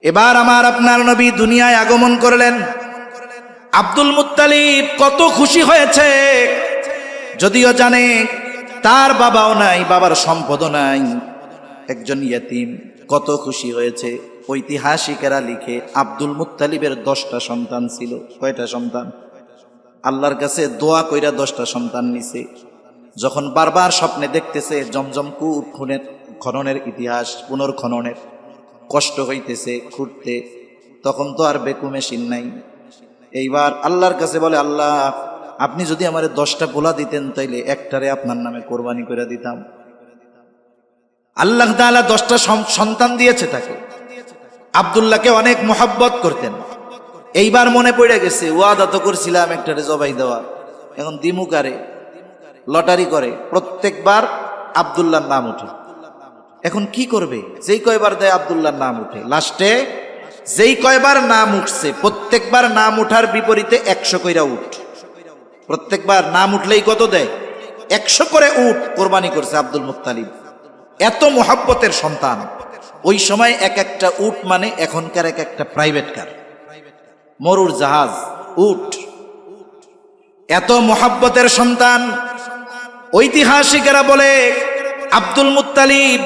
এবার আমার আপনার নবী দুনিয়ায় আগমন করলেন। আব্দুল মুত্তালিব কত খুশি হয়েছে, যদিও জানে তার বাবাও নাই, বাবার সম্পদও নাই, একজন ইয়াতীম। কত খুশি হয়েছে। ঐতিহাসিকেরা লিখে আব্দুল মুত্তালিবের 10টা সন্তান ছিল। কয়টা সন্তান? আল্লাহর কাছে দোয়া কইরা 10টা সন্তান নিছে। যখন বারবার স্বপ্নে দেখতেছে জমজম কূপ খননের ইতিহাস, পুনর্খননের কষ্ট হইতেছে খুঁড়তে, তখন তো আর বেকু মেশিন নাই। এইবার আল্লাহর কাছে বলে, আল্লাহ আপনি যদি আমার 10টা পোলা দিতেন তাইলে একটারে আপনার নামে কোরবানি করে দিতাম। আল্লাহ তাআলা 10টা সন্তান দিয়েছে তাকে। আব্দুল্লাহকে অনেক মোহাব্বত করতেন। এইবার মনে পড়ে গেছে, ওয়াদা তো করছিলাম একটারে জবাই দেওয়া, এখন দিমুকারে লটারি করে প্রত্যেকবার আব্দুল্লাহর নাম উঠে। এখন কি করবে? যেই কয়বার দেয় আব্দুল্লাহর নাম উঠে। লাস্টে যেই কয়বার নাম উঠছে প্রত্যেকবার নাম উঠার বিপরীতে 100 কইরা উঠ। প্রত্যেকবার নাম উঠলেই কত দেয়? 100 করে উঠ কোরবানি করছে আব্দুল মুত্তালিব। এত মোহাব্বতের সন্তান। ওই সময় এক একটা উট মানে এখনকার এক একটা প্রাইভেট কার, মরুর জাহাজ, উট। এত মোহাব্বতের সন্তান। ঐতিহাসিকেরা বলে আব্দুল মুত্তালিব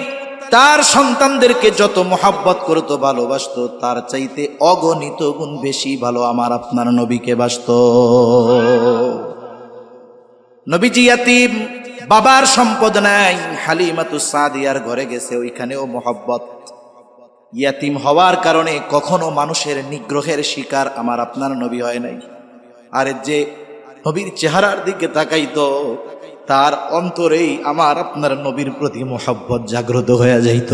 তার সন্তানদেরকে যত মোহাব্বত করত, ভালোবাসত, তার চাইতে অগণিত গুণ বেশি ভালো আমার আপনার নবীকে বাসত। নবীজি ইয়াতীম, বাবার সম্পদ নাই। হালিমাতুস সাদিয়ার ঘরে গেছে, ওইখানেও মোহাব্বত। ইয়াতীম হওয়ার কারণে কখনো মানুষের নিগ্রহের শিকার আমার আপনার নবী হয় নাই। আর যে নবীর চেহারার দিকে তাকাইতো তার অন্তরেই আমার আপনার নবীর প্রতি মোহাব্বত জাগ্রত হয়ে যাইত।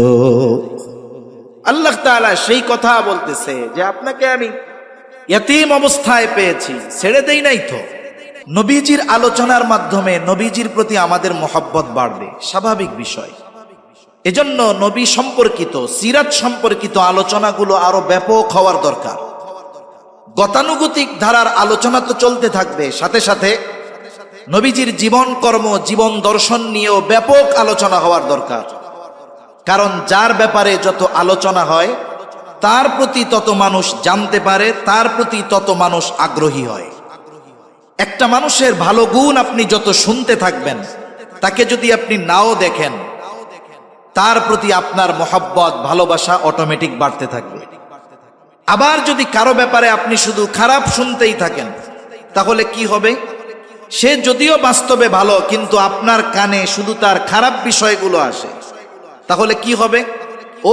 আল্লাহ তাআলা সেই কথা বলতেছে যে আপনাকে আমি ইয়াতীম অবস্থায় পেয়েছি, ছেড়ে দেই নাই তো। নবীজির আলোচনার মাধ্যমে নবীজির প্রতি আমাদের মোহাব্বত বাড়বে, স্বাভাবিক বিষয়। এজন্য নবী সম্পর্কিত, সিরাত সম্পর্কিত আলোচনাগুলো আরো ব্যাপক হওয়ার দরকার। গতানুগতিক ধারার আলোচনা তো চলতে থাকবে, সাথে সাথে নবীজির জীবন কর্ম, জীবন দর্শন নিয়েও ব্যাপক আলোচনা হওয়ার দরকার। কারণ যার ব্যাপারে যত আলোচনা হয় তার প্রতি তত মানুষ জানতে পারে, তার প্রতি তত মানুষ আগ্রহী হয়। একটা মানুষের ভালো গুণ আপনি যত শুনতে থাকবেন, তাকে যদি আপনি নাও দেখেন, তার প্রতি আপনার মোহাব্বত, ভালোবাসা অটোমেটিক বাড়তে থাকবে। আবার যদি কারো ব্যাপারে আপনি শুধু খারাপ শুনতেই থাকেন, তাহলে কি হবে? সে যদিও বাস্তবে ভালো, কিন্তু আপনার কানে শুধু তার খারাপ বিষয়গুলো আসে, তাহলে কি হবে?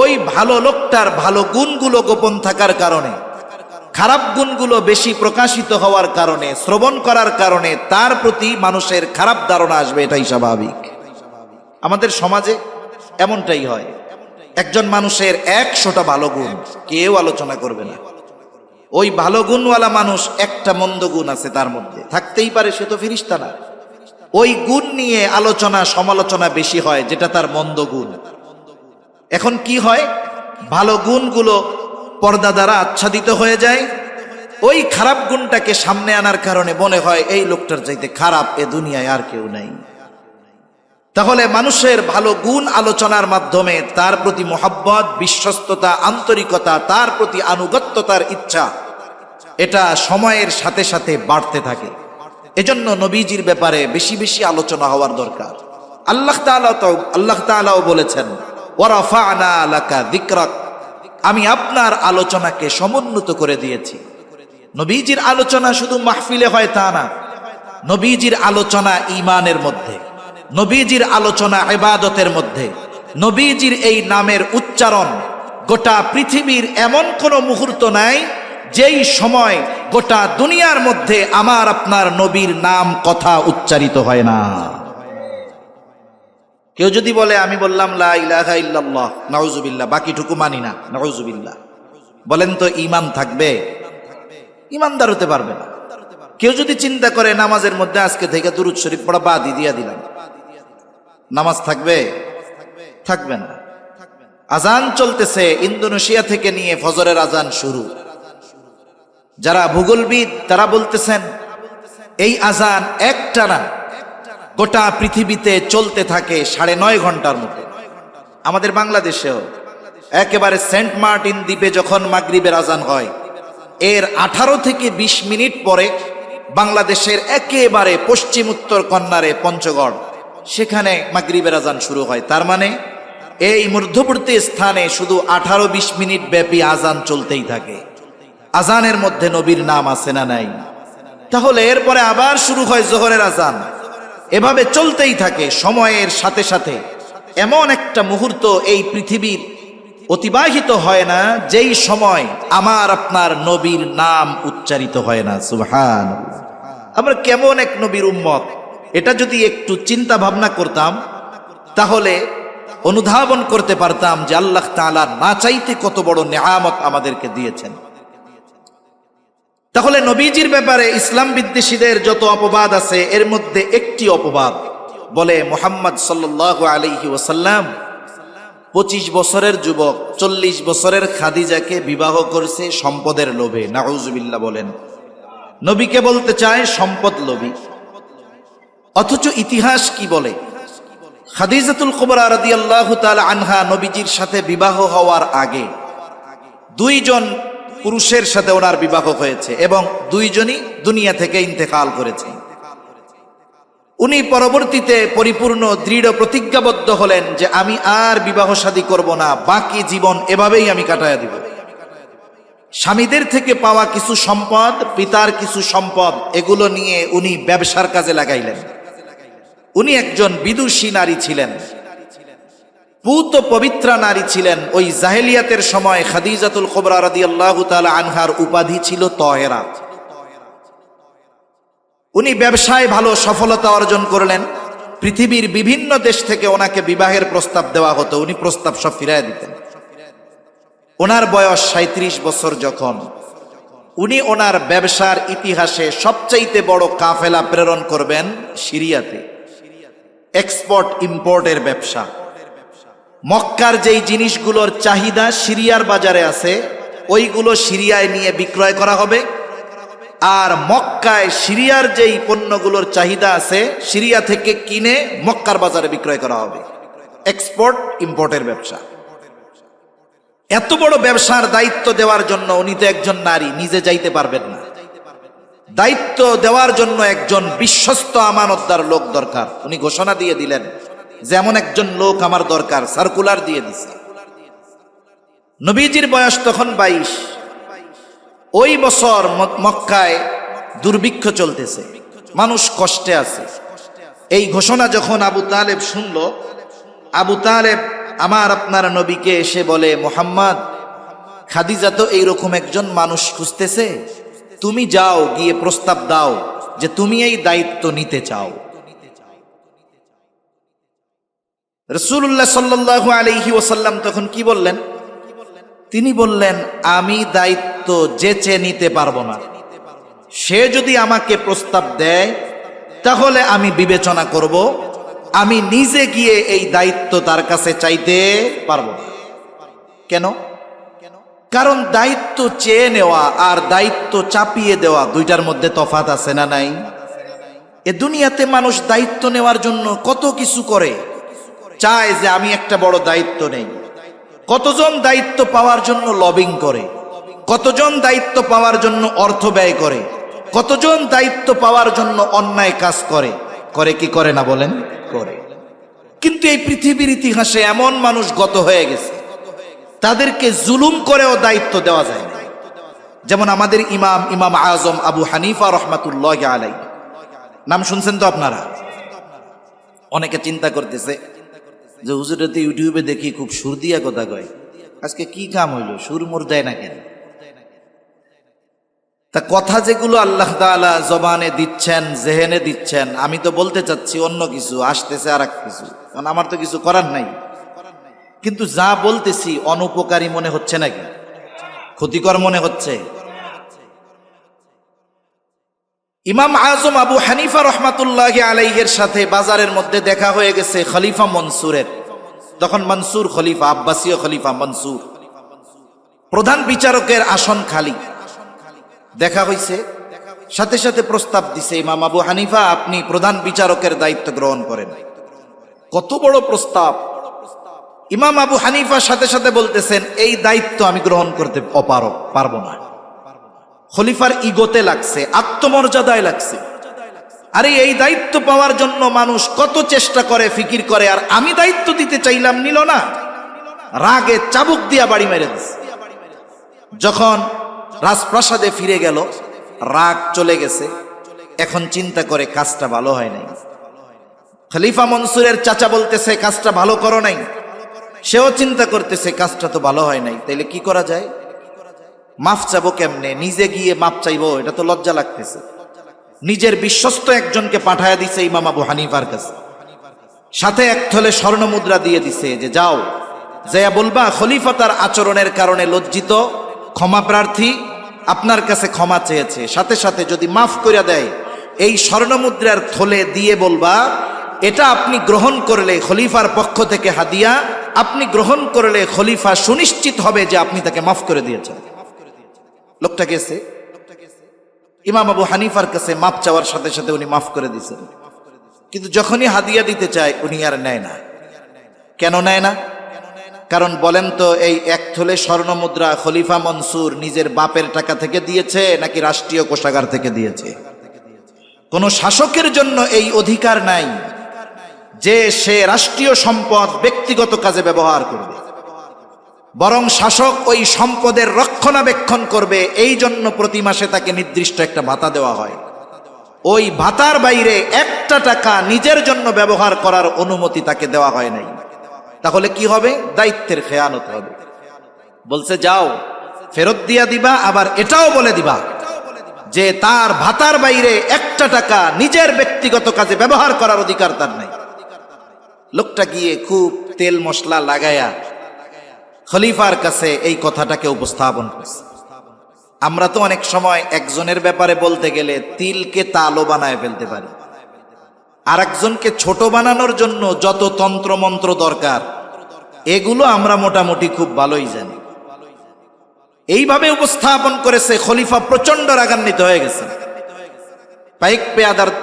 ওই ভালো লোকটার ভালো গুণগুলো গোপন থাকার কারণে, খারাপ গুণগুলো বেশি প্রকাশিত হওয়ার কারণে, শ্রবণ করার কারণে তার প্রতি মানুষের খারাপ ধারণা আসবে। এটাই স্বাভাবিক। আমাদের সমাজে এমনটাই হয়। একজন মানুষের 100টা ভালো গুণ, কেউ আলোচনা করবে না। ওই ভালো গুণওয়ালা মানুষ একটা মন্দ গুণ আছে তার মধ্যে, থাকতেই পারে, সে তো ফেরেশতা না। ওই গুণ নিয়ে আলোচনা সমালোচনা বেশি হয়, যেটা তার মন্দ গুণ। এখন কি হয়? ভালো গুণগুলো পর্দা দ্বারা আচ্ছাদিত হয়ে যায়। ওই খারাপ গুণটাকে সামনে আনার কারণে মনে হয় এই লোকটার চাইতে খারাপ এ দুনিয়ায় আর কেউ নাই। তাহলে মানুষের ভালো গুণ আলোচনার মাধ্যমে তার প্রতি মোহাব্বত, বিশ্বস্ততা, আন্তরিকতা, তার প্রতি আনুগত্যতার ইচ্ছা, এটা সময়ের সাথে সাথে বাড়তে থাকে। এজন্য নবীজির ব্যাপারে বেশি বেশি আলোচনা হওয়ার দরকার। আল্লাহ তাআলাও বলেছেন, ওয়ারাফা'না লাকা যিকরাক, আমি আপনার আলোচনাকে সমুন্নত করে দিয়েছি। নবীজির আলোচনা শুধু মাহফিলে হয় তা না, নবীজির আলোচনা ঈমানের মধ্যে, নবীজির আলোচনা ইবাদতের মধ্যে, নবীজির এই নামের উচ্চারণ গোটা পৃথিবীর এমন কোনো মুহূর্ত নাই যেই সময় গোটা দুনিয়ার মধ্যে আমার আপনার নবীর নাম কথা উচ্চারিত হয় না। কেউ যদি বলে আমি বললাম লা ইলাহা ইল্লাল্লাহ, নাউজুবিল্লাহ, বাকিটুকু মানি না, নাউজুবিল্লাহ, বলেন তো ঈমান থাকবে? ঈমানদার হতে পারবে না। কেউ যদি চিন্তা করে নামাজের মধ্যে আজকে থেকে দুরূদ শরীফ পড়া বাদই দিয়া দিলাম, নামাজ থাকবে? থাকবে না। আজান চলতেছে, ইন্দোনেশিয়া থেকে নিয়ে ফজরের আজান শুরু। যারা ভূগোলবিদ তারা বলতেছেন এই আজান একটানা গোটা পৃথিবীতে চলতে থাকে 9.5 ঘন্টার মতো। আমাদের বাংলাদেশেও একেবারে সেন্ট মার্টিন দ্বীপে যখন মাগরিবের আজান হয়, এর 18 থেকে 20 মিনিট পরে বাংলাদেশের একেবারে পশ্চিম উত্তর কর্নারে পঞ্চগড়, সেখানে মাগরিবের আজান শুরু হয়। তার মানে এই মধ্যবর্তী স্থানে শুধু 18-20 মিনিট ব্যাপী আজান চলতেই থাকে। আজানের মধ্যে নবীর নাম আছে না নাই? তাহলে এরপরে আবার শুরু হয় জোহরের আজান, এভাবে চলতেই থাকে। সময়ের সাথে সাথে এমন একটা মুহূর্ত এই পৃথিবীর অতিবাহিত হয় না যেই সময় আমার আপনার নবীর নাম উচ্চারিত হয় না। সুবহানাল্লাহ! আমরা কেমন এক নবীর উম্মত, এটা যদি একটু চিন্তা ভাবনা করতাম তাহলে অনুধাবন করতে পারতাম যে আল্লাহ তাআলা না চাইতে কত বড় নেয়ামত আমাদেরকে দিয়েছেন। তাহলে নবীজির ব্যাপারে ইসলাম বিদ্বেষীদের যত অপবাদ আছে, এর মধ্যে একটি অপবাদ বলে মুহাম্মদ সাল্লাল্লাহু আলাইহি ওয়াসাল্লাম 25 বছরের যুবক 40 বছরের খাদিজাকে বিবাহ করেছে সম্পদের লোভে। নাউজুবিল্লাহ বলেন। নবীকে বলতে চায় সম্পদ লোভী, অথচ ইতিহাস কি বলে? খাদিজাতুল কুবরা রাদিয়াল্লাহু তাআলা আনহা নবীজির সাথে বিবাহ হওয়ার আগে 2 জন পুরুষের সাথে ওনার বিবাহ হয়েছে এবং 2 জনই দুনিয়া থেকে ইন্তেকাল করেছে। উনি পরবর্তীতে পরিপূর্ণ দৃঢ় প্রতিজ্ঞাবদ্ধ হলেন যে আমি আর বিবাহ শাদী করব না, বাকি জীবন এভাবেই আমি কাটায়া দিব। স্বামীদের থেকে পাওয়া কিছু সম্পদ, পিতার কিছু সম্পদ, এগুলো নিয়ে উনি ব্যবসার কাজে লাগাইলেন। উনি একজন বিদুষী নারী ছিলেন, পূত পবিত্রা নারী ছিলেন। ওই জাহেলিয়াতের সময় খাদিজাতুল কুবরা রাদিয়াল্লাহু তাআলা আনহার উপাধি ছিল তহেরা। উনি ব্যবসায় ভালো সফলতা অর্জন করলেন। পৃথিবীর বিভিন্ন দেশ থেকে ওনাকে বিবাহের প্রস্তাব দেওয়া হতো, উনি প্রস্তাব সব ফিরায় দিতেন। ওনার বয়স 37 বছর যখন, উনি ওনার ব্যবসার ইতিহাসে সবচাইতে বড় কাফেলা প্রেরণ করবেন সিরিয়াতে। এক্সপোর্ট ইম্পোর্টের ব্যবসা। মক্কার যেই জিনিসগুলোর চাহিদা সিরিয়ার বাজারে আছে, ওইগুলো সিরিয়ায় নিয়ে বিক্রয় করা হবে। আর মক্কায় সিরিয়ার যেই পণ্যগুলোর চাহিদা আছে, সিরিয়া থেকে কিনে মক্কার বাজারে বিক্রয় করা হবে। এক্সপোর্ট ইম্পোর্টের ব্যবসা। এত বড় ব্যবসার দায়িত্ব দেওয়ার জন্য উনি তো একজন নারী, নিজে যাইতে পারবেন না। দায়িত্ব দেওয়ার জন্য একজন বিশ্বস্ত আমানতদার লোক দরকার। উনি ঘোষণা দিয়ে দিলেন যেমন একজন লোক আমার দরকার, সার্কুলার দিয়ে দিছে। নবীজির বয়স তখন 22। ওই বছর মক্কায় দুর্ভিক্ষ চলতেছে, মানুষ কষ্টে আছে। এই ঘোষণা যখন আবু তালেব শুনল, আবু তালেব আমার আপনার নবীকে এসে বলে, মুহাম্মদ, খাদিজা তো এইরকম একজন মানুষ খুঁজতেছে, তুমি যাও গিয়ে প্রস্তাব দাও যে তুমি এই দায়িত্ব নিতে চাও। রাসূলুল্লাহ সাল্লাল্লাহু আলাইহি ওয়াসাল্লাম তখন কি বললেন? তিনি বললেন, আমি দায়িত্ব যেচে নিতে পারবো না। সে যদি আমাকে প্রস্তাব দেয় তাহলে আমি বিবেচনা করব, আমি নিজে গিয়ে এই দায়িত্ব তার কাছে চাইতে পারবো না। কেন? কারণ দায়িত্ব চেয়ে নেওয়া আর দায়িত্ব চাপিয়ে দেওয়া, দুইটার মধ্যে তফাৎ আছে না নাই? এ দুনিয়াতে মানুষ দায়িত্ব নেওয়ার জন্য কত কিছু করে, চায় যে আমি একটা বড় দায়িত্ব নেই। কতজন দায়িত্ব পাওয়ার জন্য লবিং করে, কতজন দায়িত্ব পাওয়ার জন্য অর্থ ব্যয় করে, কতজন দায়িত্ব পাওয়ার জন্য অন্যায় কাজ করে। করে কি করে না বলেন? করে। কিন্তু এই পৃথিবীর ইতিহাসে এমন মানুষ গত হয়ে গেছে, তাদেরকে জুলুম করেও দায়িত্ব দেওয়া যায় না। যেমন আমাদের ইমাম আজম আবু হানিফা রহমাতুল্লাহি আলাইহি, নাম শুনছেন তো আপনারা? অনেকে চিন্তা করতেছে যে হুজুরের তো ইউটিউবে দেখি খুব সুর দিয়া কথা কয়, আজকে কি কাম হইল, সুর মোর দেয় না কেন? তা কথা যেগুলো আল্লাহ তাআলা জবানে দিচ্ছেন, জেহেনে দিচ্ছেন, আমি তো বলতে চাচ্ছি অন্য কিছু, আসতেছে আর এক কিছু, কারণ আমার তো কিছু করার নাই। কিন্তু যা বলতেছি অনুপকারী মনে হচ্ছে নাকি? ক্ষতিকর মনে হচ্ছে? ইমাম আজম আবু হানিফা রহমাতুল্লাহি আলাইহির সাথে বাজারের মধ্যে দেখা হয়ে গেছে খলিফা মনসুরের। তখন মনসুর খলিফা, আব্বাসীয় খলিফা মনসুর, প্রধান বিচারকের আসন খালি। দেখা হইছে, সাথে সাথে প্রস্তাব দিছে, ইমাম আবু হানিফা আপনি প্রধান বিচারকের দায়িত্ব গ্রহণ করেন। কত বড় প্রস্তাব! ইমাম আবু হানিফার সাথে সাথে বলতেছেন এই দায়িত্ব আমি গ্রহণ করতে পারবো না। খলিফার ইগোতে লাগছে, আত্মমর্যাদায় লাগছে। আরে এই দায়িত্ব পাওয়ার জন্য মানুষ কত চেষ্টা করে, ফিকির করে, আর আমি দায়িত্ব দিতে চাইলাম, নিল না। রাগে চাবুক দিয়া বাড়ি মেরে দিছে। যখন রাজপ্রাসাদে ফিরে গেল, রাগ চলে গেছে। এখন চিন্তা করে কাজটা ভালো হয় নাই। খলিফা মনসুরের চাচা বলতেছে কাজটা ভালো করো নাই। সেও চিন্তা করতেছে কাজটা তো ভালো হয় নাই, তাইলে কি করা যায়? মাফ চাবো কেমনে? নিজে গিয়ে মাফ চাইবো, এটা তো লজ্জা লাগতেছে। নিজের বিশ্বস্ত একজনকে পাঠায় দিছে ইমাম আবু হানিফার কাছে, সাথে এক থলে স্বর্ণ মুদ্রা দিয়ে দিছে যে যাও, যাইয়া বলবা খলিফা তার আচরণের কারণে লজ্জিত, ক্ষমা প্রার্থী, আপনার কাছে ক্ষমা চেয়েছে। সাথে সাথে যদি মাফ করে দেয়, এই স্বর্ণ মুদ্রার থলে দিয়ে বলবা এটা আপনি গ্রহণ করলে খলিফার পক্ষ থেকে হাদিয়া, আপনি গ্রহণ করলে খলিফা সুনিশ্চিত হবে যে আপনি তাকে মাফ করে দিয়েছেন। লোকটা গেছে ইমাম আবু হানিফার কাছে, মাফ চাওয়ার সাথে সাথে উনি মাফ করে দিয়েছেন। কিন্তু যখনই হাদিয়া দিতে চায় উনি আর নেয় না। কেন নেয় না? কারণ বলেন তো, এই এক থলে স্বর্ণ মুদ্রা খলিফা মনসুর নিজের বাপের টাকা থেকে দিয়েছে নাকি রাষ্ট্রীয় কোষাগার থেকে দিয়েছে? কোন শাসকের জন্য এই অধিকার নাই যে সে রাষ্ট্রীয় সম্পদ ব্যক্তিগত কাজে ব্যবহার করবে, বরং শাসক ওই সম্পদের রক্ষণাবেক্ষণ করবে। এই জন্য প্রতি মাসে তাকে নির্দিষ্ট একটা ভাতা দেওয়া হয়। ওই ভাতার বাইরে একটা টাকা নিজের জন্য ব্যবহার করার অনুমতি তাকে দেওয়া হয় নাই। তাহলে কি হবে? দায়িত্বের খেয়ানত হবে। বলছে যাও ফেরত দিয়া দিবা, আবার এটাও বলে দিবা যে তার ভাতার বাইরে একটা টাকা নিজের ব্যক্তিগত কাজে ব্যবহার করার অধিকার তার নাই। লোকটা গিয়ে খুব তেল মশলা লাগায়া খলিফার কাছে এই কথাটাকে উপস্থাপন করছে। আমরা তো অনেক সময় একজনের ব্যাপারে বলতে গেলে তিলকে তালও বানায় ফেলতে পারি। আর একজনকে ছোট বানানোর জন্য যত তন্ত্র মন্ত্র দরকার, এগুলো আমরা মোটামুটি খুব ভালোই জানি। এইভাবে উপস্থাপন করেছে। খলিফা প্রচন্ড রাগান্বিত হয়ে গেছে। পাইক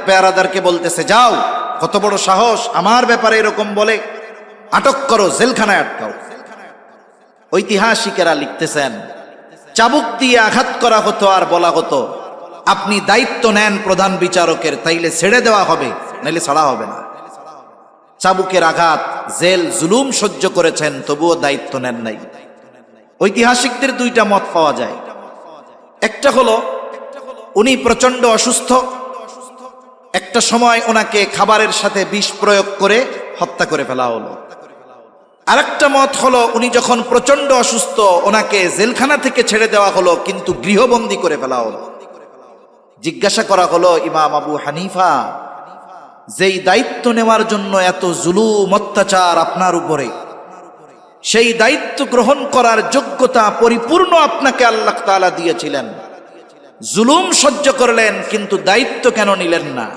পেয়ারাদারকে বলতেছে যাও, কত বড় সাহস, আমার ব্যাপারে এরকম বলে, আটক করো, জেলখানায় আটকাও। ঐতিহাসিকেরা লিখতেছেন চাবুক দিয়ে আঘাত করা হতো আর বলা হতো আপনি দায়িত্ব নেন প্রধান বিচারকের, তাইলে ছেড়ে দেওয়া হবে, নাইলে ছাড়া হবে না। চাবুকের আঘাত, জেল, জুলুম সহ্য করেছেন, তবুও দায়িত্ব নেন নাই। ঐতিহাসিকদের দুইটা মত পাওয়া যায়। একটা হলো উনি প্রচন্ড অসুস্থ, একটা সময় ওনাকে খাবারের সাথে বিষ প্রয়োগ করে হত্যা করে ফেলা হলো। আরেকটা মত হলো উনি যখন প্রচন্ড অসুস্থ, ওনাকে জেলখানা থেকে ছেড়ে দেওয়া হলো, কিন্তু গৃহবন্দী করে ফেলা হলো। জিজ্ঞাসা করা হলো ইমাম আবু হানিফা, যেই দায়িত্ব নেওয়ার জন্য এত জুলুম অত্যাচার আপনার উপরে, সেই দায়িত্ব গ্রহণ করার যোগ্যতা পরিপূর্ণ আপনাকে আল্লাহ তাআলা দিয়েছিলেন, জুলুম সহ্য করলেন কিন্তু দায়িত্ব কেন নিলেন না?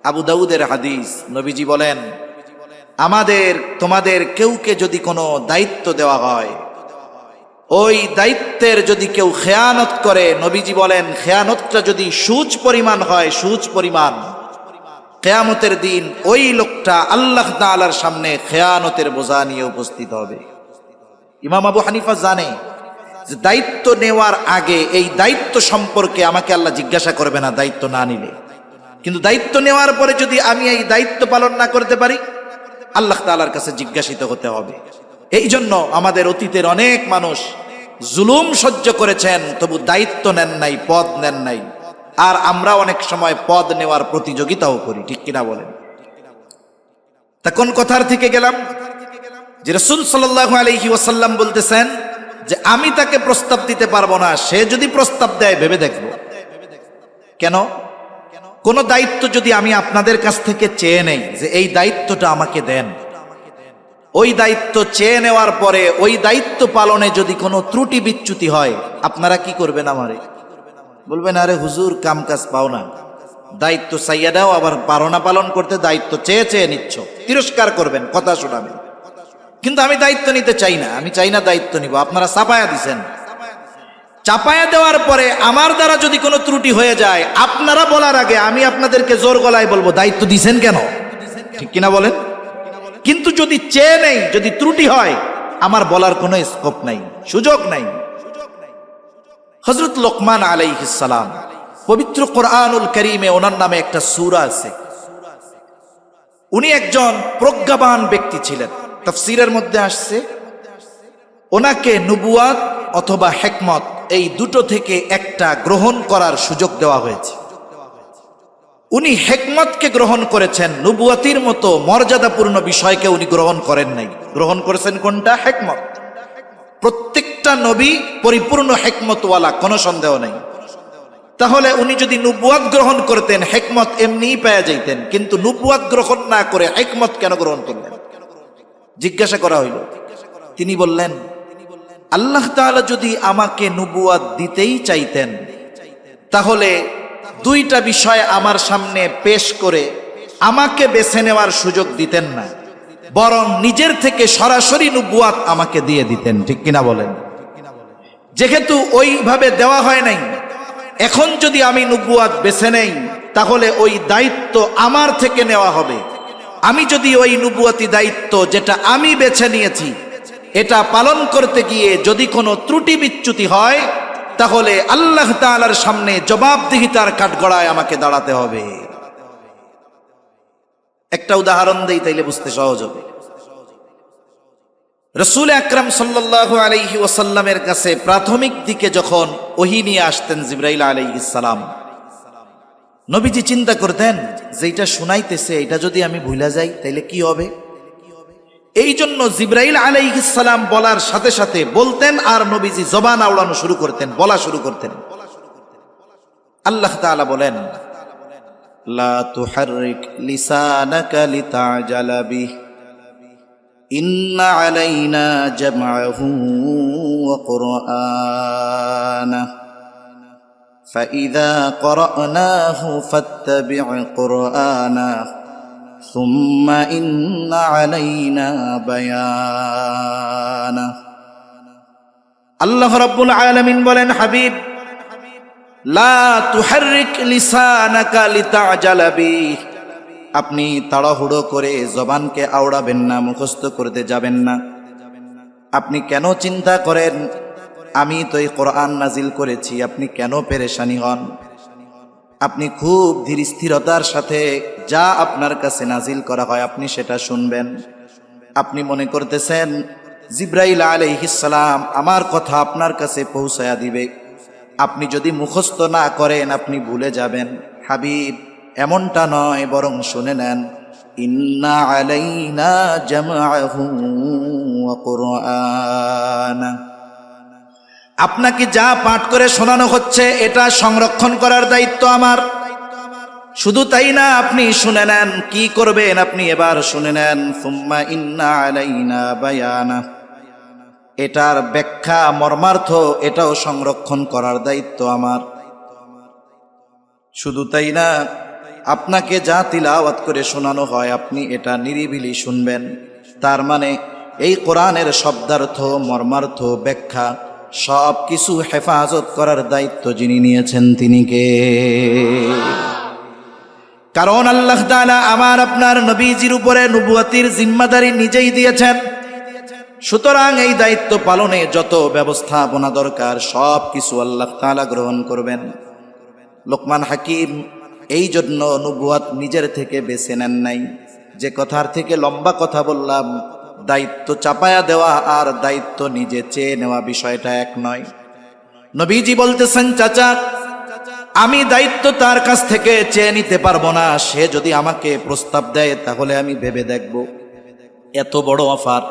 আবু দাউদের হাদিস, নবীজি বলেন তোমাদের কেউকে যদি কোনো দায়িত্ব দেওয়া হয়, ওই দায়িত্বের যদি কেউ খেয়ানত করে, নবীজি বলেন খেয়ানতটা যদি সুচ পরিমাণ হয়, সুচ পরিমাণ, কিয়ামতের দিন ওই লোকটা আল্লাহ তাআলার সামনে খেয়ানতের বোঝা নিয়ে উপস্থিত হবে। ইমাম আবু হানিফা জানে যে দায়িত্ব নেওয়ার আগে এই দায়িত্ব সম্পর্কে আমাকে আল্লাহ জিজ্ঞাসা করবে না দায়িত্ব না নিলে, কিন্তু দায়িত্ব নেওয়ার পরে যদি আমি এই দায়িত্ব পালন না করতে পারি, আল্লাহ তাআলার কাছে জিজ্ঞাসিত হতে হবে। এই জন্য আমাদের অতীতের অনেক মানুষ জুলুম সহ্য করেছেন, তবু দায়িত্ব নেন নাই, পদ নেন নাই। আর আমরা অনেক সময় পদ নেওয়ার প্রতিযোগিতাও করি, ঠিক কিনা বলেন? তা কোন কথার থেকে গেলাম? যে রাসূল সাল্লাল্লাহু আলাইহি ওয়াসাল্লাম বলতেছেন যে আমি তাকে প্রস্তাব দিতে পারবো না, সে যদি প্রস্তাব দেয় ভেবে দেখবো। কেন? কোন দায়িত্ব যদি আমি আপনাদের কাছ থেকে চেয়ে নেই যে এই দায়িত্বটা আমাকে দেন, ওই দায়িত্ব চেয়ে নেওয়ার পরে ওই দায়িত্ব পালনে যদি কোনো ত্রুটি বিচ্যুতি হয়, আপনারা কি করবেন? আমারে বলবেন আরে হুজুর কাম কাজ পাও না, দায়িত্ব চাইয়া দাও, আবার পারো না পালন করতে, দায়িত্ব চেয়ে চেয়ে নিচ্ছ, তিরস্কার করবেন, কথা শোনাবেন। কিন্তু আমি দায়িত্ব নিতে চাই না, আমি চাই না দায়িত্ব নিব। আপনারা চাপায়া দিছেন, চাপায়া দেওয়ার পরে আমার দ্বারা যদি কোনো ত্রুটি হয়ে যায়, আপনারা বলার আগে আমি আপনাদেরকে জোর গলায় বলবো দায়িত্ব দিছেন কেন? ঠিক কিনা বলেন? কিন্তু যদি চেয়ে নেই, যদি ত্রুটি হয়, আমার বলার কোনো স্কোপ নাই, সুযোগ নাই। হযরত লোকমান আলাইহিস সালাম, পবিত্র কোরআনুল কারীমে ওনার নামে একটা সূরা আছে। উনি একজন প্রজ্ঞাবান ব্যক্তি ছিলেন। তাফসীরের মধ্যে আসছে ওনাকে নবুয়াত অথবা হিকমত এই দুটো থেকে একটা গ্রহণ করার সুযোগ দেওয়া হয়েছে। উনি হিকমতকে গ্রহণ করেছেন, নবুয়াতির মতো মর্যাদাপূর্ণ বিষয়কে উনি গ্রহণ করেন নাই। গ্রহণ করেছেন কোনটা? হিকমত। প্রত্যেকটা নবী পরিপূর্ণ হিকমতওয়ালা, কোনো সন্দেহ নেই। তাহলে উনি যদি নবুয়াত গ্রহণ করতেন, হিকমত এমনিই পেয়ে যাইতেন, কিন্তু নবুয়াত গ্রহণ না করে হিকমত কেন গ্রহণ করলেন? জিজ্ঞাসা করা হইল। তিনি বললেন, আল্লাহ তাআলা যদি আমাকে নবুয়াত দিতেই চাইতেন তাহলে দুইটা বিষয় আমার সামনে পেশ করে আমাকে বেছে নেওয়ার সুযোগ দিতেন না, বরং নিজের থেকে সরাসরি নবুয়াত আমাকে দিয়ে দিতেন। ঠিক কিনা বলেন? যেহেতু ওইভাবে দেওয়া হয় নাই, এখন যদি আমি নবুয়াত বেছে নেই তাহলে ওই দায়িত্ব আমার থেকে নেওয়া হবে। আমি যদি ওই নবুয়াতি দায়িত্ব যেটা আমি বেছে নিয়েছি এটা পালন করতে গিয়ে যদি কোনো ত্রুটি বিচ্যুতি হয় তাহলে আল্লাহ তাআলার সামনে জবাবদিহিতার কাঠগড়ায় আমাকে দাঁড়াতে হবে। একটা উদাহরণ দেই, তাইলে বুঝতে সহজ হবে। রাসূল আকরাম সাল্লাল্লাহু আলাইহি ওয়াসাল্লামের কাছে প্রাথমিক দিকে যখন ওহী নিয়ে আসতেন জিবরাইল আলাইহিস সালাম, নবীজি চিন্তা করতেন যে এটা শুনাইতেছে এটা যদি আমি ভুলে যাই তাইলে কি হবে। এই জন্য জিবরাইল আলাইহিস সালাম বলার সাথে সাথে বলতেন আর নবীজি জবান আওড়ানো শুরু করতেন, বলা শুরু করতেন। আল্লাহ তাআলা বলেন, লা তুহাররিক লিসানাকা লিতাজালা বিহি ইন্না আলাইনা জামআহু ওয়া কুরআনাহু ফাইযা ক্বরানাহু ফাত্তাবি' কুরআনাহু সুম্মা ইন্না আলাইনা বায়ানাহু। আল্লাহ রাব্বুল আলামিন বলেন, হাবিব, লা তুহাররিক লিসানাকা লিতাজালা বিহি, আপনি তাড়াহুড়ো করে জবানকে আওড়াবেন না, মুখস্থ করতে যাবেন না। আপনি কেন চিন্তা করেন আমি তো এই কোরআন নাজিল করেছি, আপনি কেন পেরেশানি হন? আপনি খুব ধীর স্থিরতার সাথে যা আপনার কাছে নাজিল করা হয় আপনি সেটা শুনবেন। আপনি মনে করতেছেন জিবরাইল আলাইহিস সালাম আমার কথা আপনার কাছে পৌঁছায়া দিবে, আপনি যদি মুখস্থ না করেন আপনি ভুলে যাবেন। হাবিব, এমনটা নয়, বরং শুনে নেন, ইন্না আলাইনা জামআহু ওয়া কুরআনাহু, আপনাকে যা পাঠ করে শোনানো হচ্ছে এটা সংরক্ষণ করার দায়িত্ব আমার। শুধু তাই না, আপনি শুনে নেন কি করবেন, আপনি এবার শুনে নেন, সুম্মা ইন্না আলাইনা বায়ানাহু, এটার ব্যাখ্যা মর্মার্থ এটাও সংরক্ষণ করার দায়িত্ব আমার। শুধু তাই না, আপনাকে যা তিলাওয়াত করে শোনানো হয় আপনি এটা নিরিবিলি শুনবেন। তার মানে এই কোরআনের শব্দার্থ, মর্মার্থ, ব্যাখ্যা সব কিছু হেফাজত করার দায়িত্ব যিনি নিয়েছেন তিনি কে? কারণ আল্লাহ তাআলা আমার আপনার নবীজির উপরে নবুয়তির জিম্মাদারি নিজেই দিয়েছেন। সুতরাং এই দায়িত্ব পালনে যত ব্যবস্থাপনা দরকার সব কিছু আল্লাহ তাআলা গ্রহণ করবেন। লোকমান হাকিম এই জন্য নবুয়াত নিজের থেকে বেছে নেন নাই। যে কথার থেকে লম্বা কথা বললাম, দায়িত্ব চাপায়া দেওয়া আর দায়িত্ব নিজে চেয়ে নেওয়া বিষয়টা এক নয়। নবীজি বলতেছেন, চাচা আমি দায়িত্ব তার কাছ থেকে চেয়ে নিতে পারবো না, সে যদি আমাকে প্রস্তাব দেয় তাহলে আমি ভেবে দেখব। এত বড় অফার,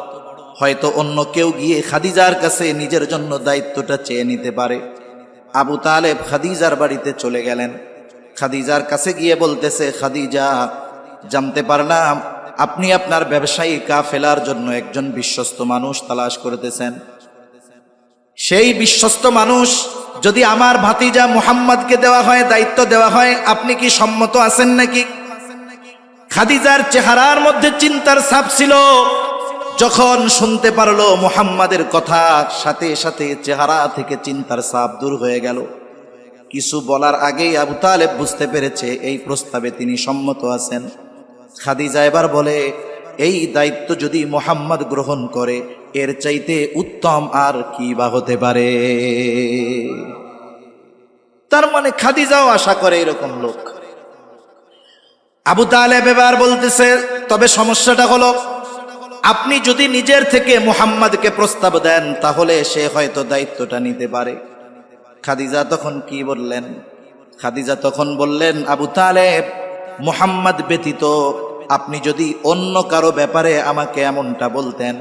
হয়তো অন্য কেউ গিয়ে খাদিজার কাছে নিজের জন্য দায়িত্বটা চেয়ে নিতে পারে। আবু তালেব খাদিজার বাড়িতে চলে গেলেন। খাদিজার কাছে গিয়ে বলতেছে, খাদিজা, জানতে পারলাম আপনি আপনার ব্যবসায়ী কাফেলার জন্য একজন বিশ্বস্ত মানুষ তালাশ করতেছেন। সেই বিশ্বস্ত মানুষ যদি আমার ভাতিজা মুহাম্মদকে দেওয়া হয়, দায়িত্ব দেওয়া হয়, আপনি কি সম্মত আছেন নাকি? খাদিজার চেহারার মধ্যে চিন্তার ছাপ ছিল। যখন শুনতে পারলো মুহাম্মাদের কথা, সাথে সাথে চেহারা থেকে চিন্তার ছাপ দূর হয়ে গেল। কিছু বলার আগেই আবু তালেব বুঝতে পেরেছে এই প্রস্তাবে তিনি সম্মত আছেন। খাদিজা এবার বলে, এই দায়িত্ব যদি মুহাম্মদ গ্রহণ করে এর চাইতে উত্তম আর কি বা হতে পারে। তার মানে খাদিজাও আশা করে এরকম লোক। আবু তালেব এবার বলতেছে, তবে সমস্যাটা হলো আপনি যদি নিজের থেকে মুহাম্মদকে প্রস্তাব দেন তাহলে সে হয়তো দায়িত্বটা নিতে পারে। খাদিজা তখন কি বললেন? খাদিজা তখন বললেন, আবু তালেব, মুহাম্মদ ব্যতীত আপনি যদি অন্য কারো ব্যাপারে আমাকে এমনটা বলতেন,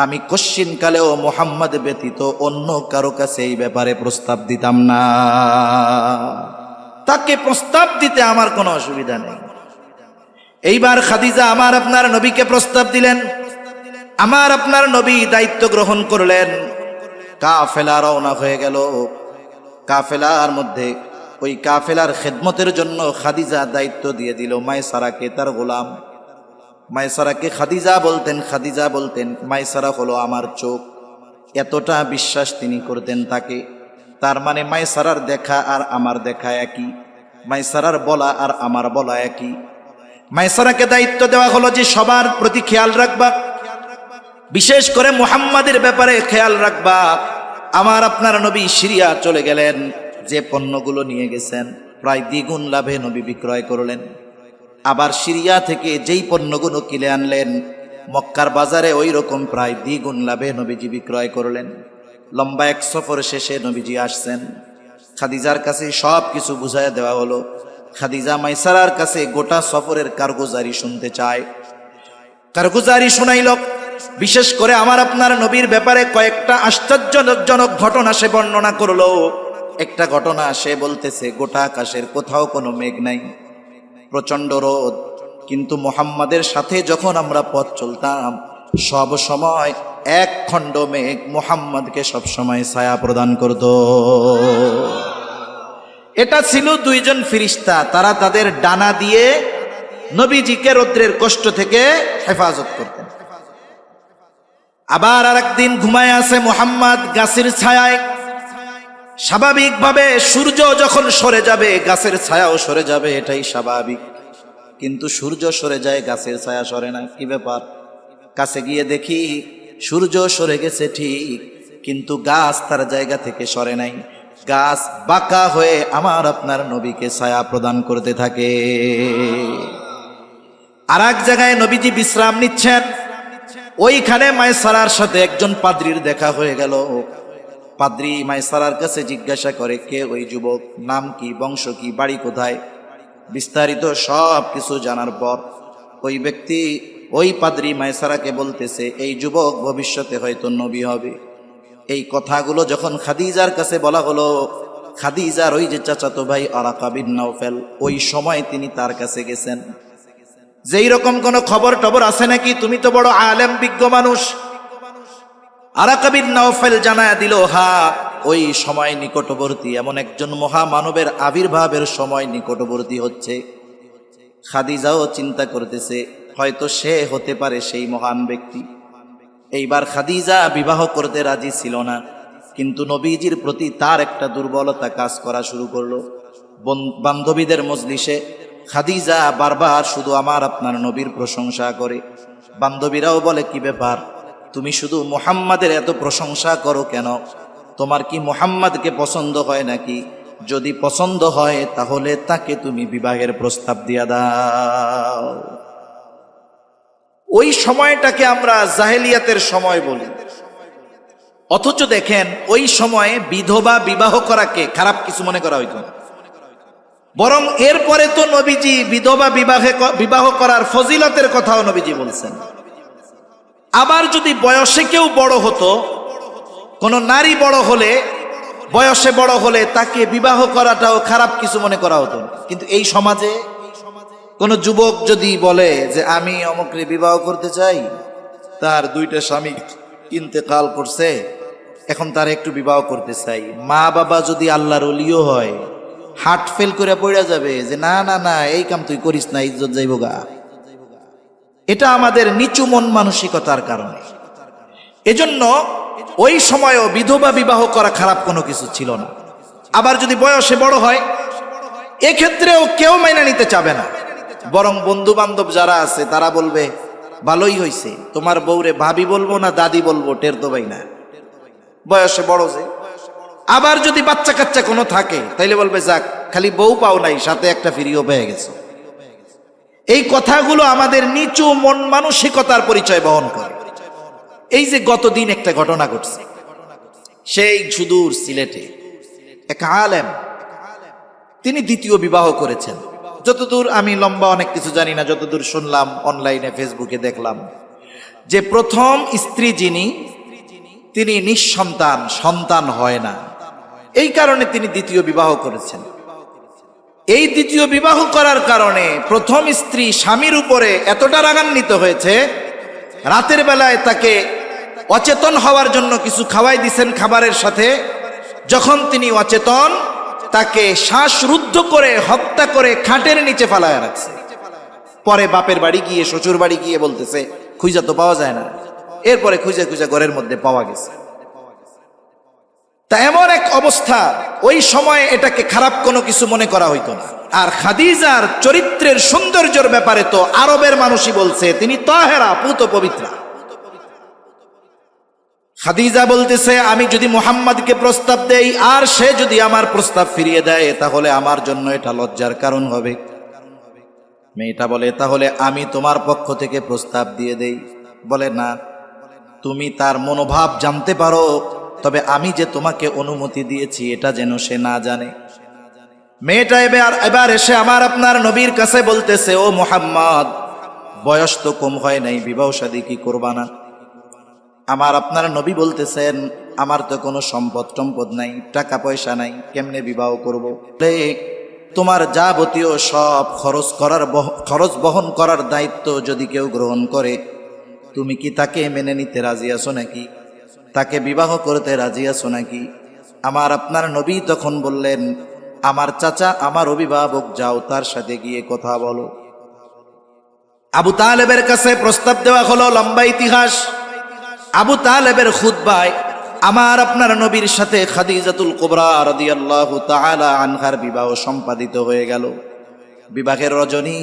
আমি কশ্চিনকালেও মুহাম্মদ ব্যতীত অন্য কারো কাছে এই ব্যাপারে প্রস্তাব দিতাম না। তাকে প্রস্তাব দিতে আমার কোনো অসুবিধা নেই। এইবার খাদিজা আমার আপনার নবীকে প্রস্তাব দিলেন। আমার আপনার নবী দায়িত্ব গ্রহণ করলেন। কাফেলা রওনা হয়ে গেল। কাফেলার মধ্যে ওই কাফেলার খেদমতের জন্য খাদিজা দায়িত্ব দিয়ে দিল মায়সারাকে, তার গোলাম। মায়সারাকে খাদিজা বলতেন মায়সারা হলো আমার চোখ। এতটা বিশ্বাস তিনি করতেন তাকে। তার মানে মায়সারার দেখা আর আমার দেখা একই, মায়সারার বলা আর আমার বলা একই। মায়সারাকে দায়িত্ব দেওয়া হলো যে সবার প্রতি খেয়াল রাখবা, বিশেষ করে মুহাম্মাদের ব্যাপারে খেয়াল রাখবা। আমার আপনার নবী সিরিয়া চলে গেলেন। যে পণ্যগুলো নিয়ে গেছেন প্রায় দ্বিগুণ লাভে নবী বিক্রয় করলেন। আবার সিরিয়া থেকে যেই পণ্যগুলো কিনে আনলেন মক্কার বাজারে ওই রকম প্রায় দ্বিগুণ লাভে নবীজি বিক্রয় করলেন। লম্বা এক সফর শেষে নবীজি আসছেন। খাদিজার কাছে সব কিছু বুঝাইয়া দেওয়া হলো। খাদিজা মায়সারার কাছে গোটা সফরের কারগুজারি শুনতে চায়। কারগুজারি শোনাইল। বিশেষ করে আমার আপনার নবীর ব্যাপারে কয়েকটা আশ্চর্যজনক ঘটনা সে বর্ণনা করলো। একটা ঘটনা সে বলতেছে, গোটা আকাশের কোথাও কোনো মেঘ নাই, প্রচন্ড রোদ, কিন্তু মুহাম্মাদের সাথে যখন আমরা পথ চলতাম সব সময় এক খণ্ড মেঘ মুহাম্মাদকে সব সময় ছায়া প্রদান করত। এটা ছিল দুইজন ফেরেশতা, তারা তাদের ডানা দিয়ে নবীজিকে রৌদ্রের কষ্ট থেকে হেফাজত করতেন। আবার আরেকদিন ঘুমায় আছে মুহাম্মদ গাছের ছায়ায়। স্বাভাবিকভাবে সূর্য যখন সরে যাবে গাছের ছায়াও সরে যাবে, এটাই স্বাভাবিক। কিন্তু সূর্য সরে যায়, গাছের ছায়া সরে না। কি ব্যাপার? কাছে গিয়ে দেখি সূর্য সরে গেছে ঠিক, কিন্তু গাছ তার জায়গা থেকে সরে নাই। গাছ বাঁকা হয়ে আমার আপনার নবীকে ছায়া প্রদান করতে থাকে। আর এক জায়গায় নবীজি বিশ্রাম নিচ্ছেন। ওইখানে মায়সারার সাথে একজন পাদ্রীর দেখা হয়ে গেল। পাদ্রী মায়সারার কাছে জিজ্ঞাসা করে, কে ওই যুবক, নাম কি, বংশ কি, বাড়ি কোথায়? বিস্তারিত সব কিছু জানার পর ওই পাদ্রী মায়সারাকে বলতেছে, এই যুবক ভবিষ্যতে হয়তো নবী হবে। এই কথাগুলো যখন খাদিজার কাছে বলা হলো, খাদিজার ওই যে চাচাতো ভাই আরাকা বিন নাওফেল, ওই সময় তিনি তার কাছে গেছেন। যেই রকম কোন খবর টবর আছে নাকি, তুমি তো বড় আলেম বিজ্ঞ মানুষ। আরাকা বিন নাওফেল জানায়া দিল, হ্যাঁ, ওই সময় নিকটবর্তী, এমন একজন মহামানবের আবির্ভাবের সময় নিকটবর্তী হচ্ছে। খাদিজাও চিন্তা করতেছে হয়তো সে হতে পারে সেই মহান ব্যক্তি। এইবার খাদিজা বিবাহ করতে রাজি ছিল না, কিন্তু নবীজির প্রতি তার একটা দুর্বলতা কাজ করা শুরু করলো। বান্ধবীদের মজলিসে খাদিজা বারবার শুধু আমার আপনার নবীর প্রশংসা করে। বান্ধবীরাও বলে, কি ব্যাপার, তুমি শুধু মুহাম্মাদের এত প্রশংসা করো কেন? তোমার কি মুহাম্মাদকে পছন্দ হয় নাকি? যদি পছন্দ হয় তাহলে তাকে তুমি বিবাহের প্রস্তাব দিয়া দাও। ওই সময়টাকে আমরা জাহেলিয়াতের সময় বলি। অথচ দেখেন ওই সময়ে বিধবা বিবাহ করাকে খারাপ কিছু মনে করা হইত না। বরং এরপরে তো নবীজি বিধবা বিবাহ করার ফজিলতের কথাও নবীজি বলছেন। আবার যদি বয়সে কেউ বড় হতো, কোন নারী বড় হলে, বয়সে বড় হলে তাকে বিবাহ করাটাও খারাপ কিছু মনে করা হতো। কিন্তু এই সমাজে কোন যুবক যদি বলে যে আমি অমুকরে বিবাহ করতে চাই, তার দুইটা স্বামী ইন্তেকাল করছে, এখন তার একটু বিবাহ করতে চাই, মা বাবা যদি আল্লাহর ওলিও হয় হার্ট ফেল করে পড়ে যাবে যে না না না, এই কাম তুই করিস না, ইজ্জত যাইব গা। এটা আমাদের নিচু মন মানসিকতার কারণে। এজন্য ওই সময়ও বিধবা বিবাহ করা খারাপ কোনো কিছু ছিল না। আবার যদি বয়সে বড় হয়, এক্ষেত্রেও কেউ মাইনা নিতে চাবে না, বরং বন্ধু বান্ধব যারা আছে তারা বলবে ভালোই হইছে, তোমার বউরে ভাবি বলবো না দাদি বলবো টের তো ভাই না, বয়সে বড় যে। আবার যদি বাচ্চা কাচ্চা কোনো থাকে তাইলে বলবে যাক খালি বউ পাও নাই, সাথে একটা ফিরিও পেয়ে গেছে। এই কথাগুলো আমাদের নিচু মন মানসিকতার পরিচয় বহন করে। এই যে গতদিন একটা ঘটনা ঘটছে, সেই সুদূর সিলেটে এক আলেম, তিনি দ্বিতীয় বিবাহ করেছেন। যতদূর আমি লম্বা অনেক কিছু জানি না, যতদূর শুনলাম অনলাইনে ফেসবুকে দেখলাম যে প্রথম স্ত্রী যিনি, তিনি নিঃসন্তান, সন্তান হয় না, এই কারণে তিনি দ্বিতীয় বিবাহ করেছেন। এই দ্বিতীয় বিবাহ করার কারণে প্রথম স্ত্রী স্বামীর উপরে এতটা রাগান্বিত হয়েছে, রাতের বেলায় তাকে অচেতন হওয়ার জন্য কিছু খাওয়াই দিছেন খাবারের সাথে। যখন তিনি অচেতন, তাকে শ্বাসরুদ্ধ করে হত্যা করে খাটের নিচে ফালায় রাখছে। পরে বাপের বাড়ি গিয়ে, শ্বশুর বাড়ি গিয়ে বলতেছে খুঁজা তো পাওয়া যায় না। এরপরে খুঁজে খুঁজে ঘরের মধ্যে পাওয়া গেছে। তা এমন এক অবস্থা, ওই সময় এটাকে খারাপ কোনো কিছু মনে করা হইতো না। আর খাদিজার চরিত্রের সৌন্দর্যের ব্যাপারে তো আরবের মানুষই বলছে তিনি তাহেরা, পুত পবিত্রা। খাদিজা বলতেছে আমি যদি মুহাম্মদকে প্রস্তাব দেই আর সে যদি আমার প্রস্তাব ফিরিয়ে দেয় তাহলে আমার জন্য এটা লজ্জার কারণ হবে। মেয়েটা বলে তাহলে আমি তোমার পক্ষ থেকে প্রস্তাব দিয়ে দেই। বলে না, তুমি তার মনোভাব জানতে পারো, তবে আমি যে তোমাকে অনুমতি দিয়েছি এটা যেন সে না জানে। মেয়েটা এবার এসে আমার আপনার নবীর কাছে বলতেছে, ও মুহাম্মদ, বয়স তো কম হয় নাই, বিবাহ শাদী কি করবা না? আমার আপনার নবী বলতেছেন আমার তো কোনো সম্পদ নাই, টাকা পয়সা নাই, কেমনে বিবাহ করব? তোমার যাবতীয় সব খরচ বহন করার দায়িত্ব যদি কেউ গ্রহণ করে, তুমি কি তাকে মেনে নিতে রাজি আছো নাকি? তাকে বিবাহ করতে রাজি আছো নাকি? আমার আপনার নবী তখন বললেন, আমার চাচা, আমার অভিভাবক, যাও তার সাথে গিয়ে কথা বলো। আবু তালেবের কাছে প্রস্তাব দেওয়া হলো। লম্বা ইতিহাস। আবু তালেবের খুতবায় আমার আপনার নবীর সাথে খাদিজাতুল কুবরা রাদিয়াল্লাহু তাআলা আনহার বিবাহ সম্পাদিত হয়ে গেল। বিবাহের রজনী,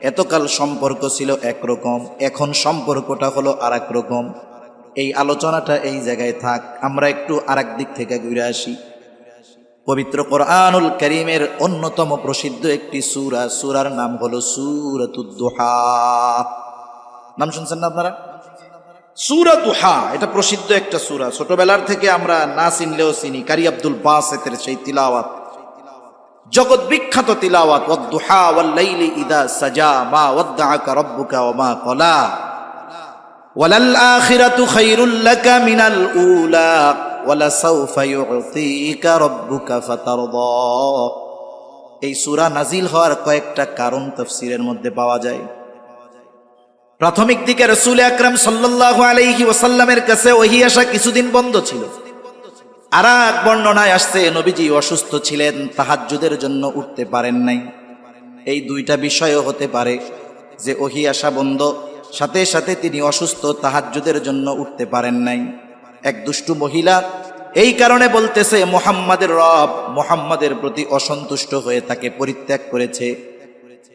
এতকাল সম্পর্ক ছিল একরকম, এখন সম্পর্কটা হলো আর এক রকম। এই আলোচনাটা এই জায়গায় থাক, আমরা একটু আরেক দিক থেকে ঘুরে আসি। পবিত্র কোরআনুল কারীমের অন্যতম প্রসিদ্ধ একটি সূরা, সূরার নাম হলো সূরাতুদ দুহা। নাম শুনছেন না আপনারা? সূরা দুহা, এটা প্রসিদ্ধ একটা সূরা, ছোটবেলার থেকে আমরা না চিনলেও চিনি। কারি আব্দুল বাসেতের সেই তিলাওয়াত, জগৎ বিখ্যাত তিলাওয়াত, ওয়াদ-দুহা ওয়াল-লাইলি ইযা সাজা মা ওয়াদ্দাআকা রাব্বুকা ওয়া মা ক্বালা ওয়ালাল আখিরাতু খায়রুল লাকা মিনাল উলা ওয়ালাসাউফা ইউতিকা রাব্বুকা ফাতারদা। এই সূরা নাজিল হওয়ার কয়েকটা কারণ তাফসীরের মধ্যে পাওয়া যায়। প্রাথমিক দিকে রাসূল আকরাম সাল্লাল্লাহু আলাইহি ওয়াসাল্লামের কাছে ওহী আসা কিছুদিন বন্ধ ছিল। আর এক বর্ণনায় আসছে নবীজি অসুস্থ ছিলেন, তাহাজ্জুদের জন্য উঠতে পারেন নাই। এই দুইটা বিষয়ও হতে পারে যে ওহী আসা বন্ধ, সাথে সাথে তিনি অসুস্থ, তাহাজ্জুদের জন্য উঠতে পারেন নাই। এক দুষ্টু মহিলা এই কারণে বলতেছে মুহাম্মাদের রব মুহাম্মাদের প্রতি অসন্তুষ্ট হয়ে তাকে পরিত্যাগ করেছে,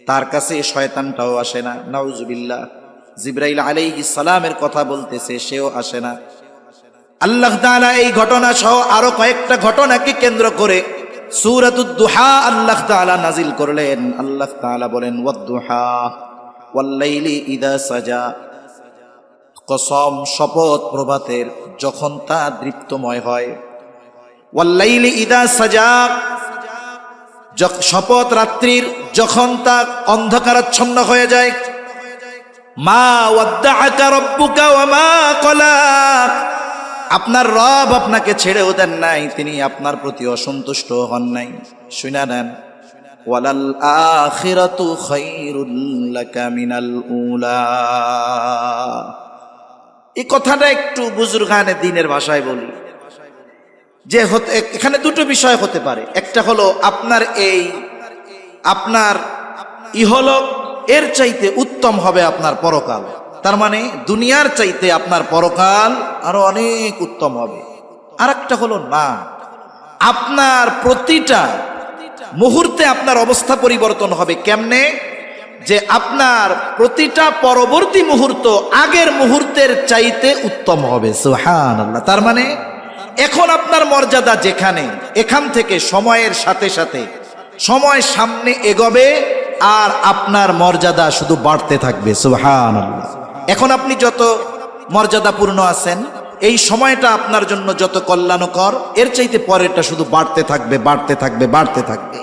তার কাছে শয়তানটাও আসে না। নাউজুবিল্লাহ। জিবরাইল আলাইহিস সালামের কথা বলতেছে, সেও আসে না। আল্লাহ তাআলা এই ঘটনা সহ আরো কয়েকটা ঘটনাকে কেন্দ্র করে সূরাতুদ দুহা আল্লাহ তাআলা নাজিল করলেন। আল্লাহ তাআলা বলেন, ওয়াদ-দুহা ওয়াল-লাইলি ইযা সাজা, কসম, শপথ প্রভাতের যখন তা দীপ্তময় হয়। ওয়াল-লাইলি ইযা সাজা, শপথ রাত্রির যখন তা অন্ধকারাচ্ছন্ন হয়ে যায়। মা ওয়াদ্দাআকা রাব্বুকা ওয়া মা ক্বালা, আপনার রব আপনাকে ছেড়েও দেন নাই, তিনি আপনার প্রতি অসন্তুষ্ট হন নাই। শুনে নেন, ওয়ালাল আখিরাতু খায়রুল লাকা মিনাল উলা। এই কথাটা একটু বুজুর্গানে দ্বীনের ভাষায় বলি যে এখানে দুটো বিষয় হতে পারে। একটা হলো আপনার ইহলোক এর চাইতে উত্তম হবে আপনার পরকাল, তার মানে দুনিয়ার চাইতে আপনার পরকাল আরো অনেক উত্তম হবে। আর একটা হলো না, আপনার প্রতিটা মুহূর্তে আপনার অবস্থা পরিবর্তন হবে। কেমনে? যে আপনার প্রতিটা পরবর্তী মুহূর্ত আগের মুহূর্তের চাইতে উত্তম হবে। সুবহানাল্লাহ। তার মানে এখন আপনার মর্যাদা যেখানে, এখান থেকে সময়ের সাথে সাথে সময় সামনে এগোবে আর আপনার মর্যাদা শুধু বাড়তে থাকবে। সুবহানাল্লাহ। এখন আপনি যত মর্যাদাপূর্ণ আছেন, এই সময়টা আপনার জন্য যত কল্যাণকর, এর চাইতে পরেরটা শুধু বাড়তে থাকবে, বাড়তে থাকবে, বাড়তে থাকবে।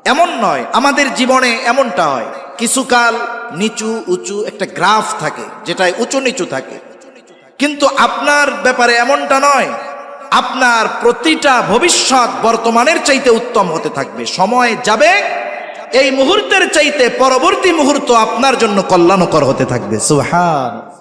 এমন নয়, আমাদের জীবনে এমনটা হয়, কিছুকাল নিচু উঁচু একটা গ্রাফ থাকে, যেটায় উঁচু নিচু থাকে। কিন্তু আপনার ব্যাপারে এমনটা নয়, আপনার প্রতিটা ভবিষ্যৎ বর্তমানের চাইতে উত্তম হতে থাকবে। সময় যাবে, এই মুহূর্তের চাইতে পরবর্তী মুহূর্ত আপনার জন্য কল্যাণকর হতে থাকবে। সুবহান।